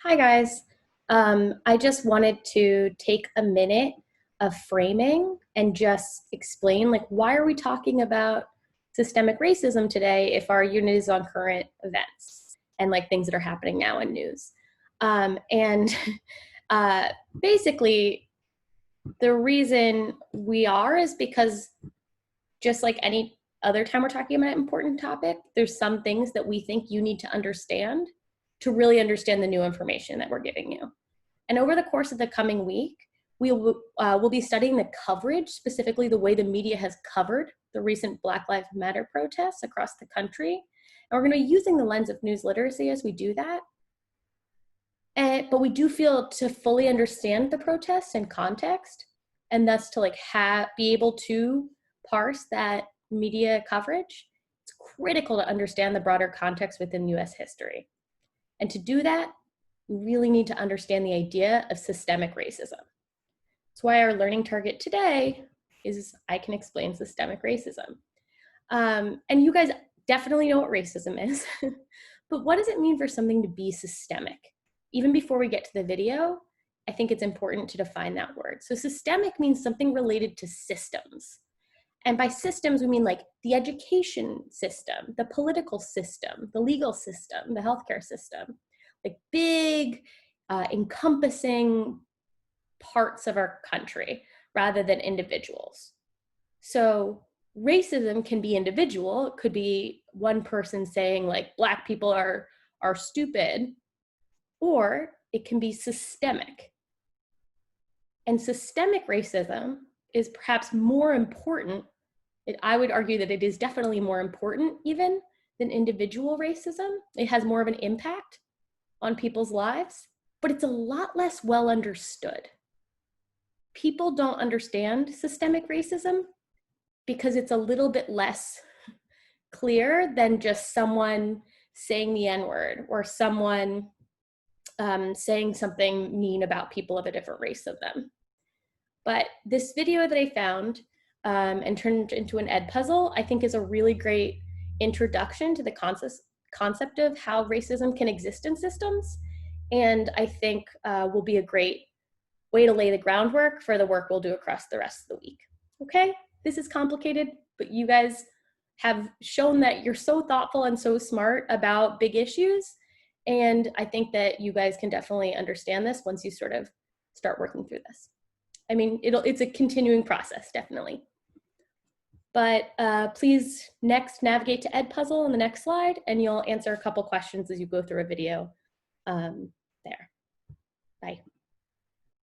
Hi, guys. I just wanted to take a minute of framing and just explain, like, why are we talking about systemic racism today if our unit is on current events and like things that are happening now in news? And uh, Basically, the reason we are is because just like any other time we're talking about an important topic, there's some things that we think you need to understand to really understand the new information that we're giving you. And over the course of the coming week, we'll be studying the coverage, specifically the way the media has covered the recent Black Lives Matter protests across the country. And we're going to be using the lens of news literacy as we do that. But we do feel to fully understand the protests and context, and thus to be able to parse that media coverage, it's critical to understand the broader context within US history. And to do that, we really need to understand the idea of systemic racism. That's why our learning target today is I can explain systemic racism. And you guys definitely know what racism is, but what does it mean for something to be systemic? Even before we get to the video, I think it's important to define that word. So systemic means something related to systems. And by systems, we mean like the education system, the political system, the legal system, the healthcare system, like big, encompassing parts of our country rather than individuals. So racism can be individual. It could be one person saying like Black people are stupid, or it can be systemic. And systemic racism is perhaps more important. I would argue that it is definitely more important even than individual racism. It has more of an impact on people's lives, but it's a lot less well understood. People don't understand systemic racism because it's a little bit less clear than just someone saying the N-word or someone saying something mean about people of a different race of them. But this video that I found and turned into an Edpuzzle, I think is a really great introduction to the concept of how racism can exist in systems. And I think will be a great way to lay the groundwork for the work we'll do across the rest of the week. Okay, this is complicated, but you guys have shown that you're so thoughtful and so smart about big issues. And I think that you guys can definitely understand this once you sort of start working through this. I mean, it's a continuing process, definitely. But please next navigate to Edpuzzle on the next slide, and you'll answer a couple questions as you go through a video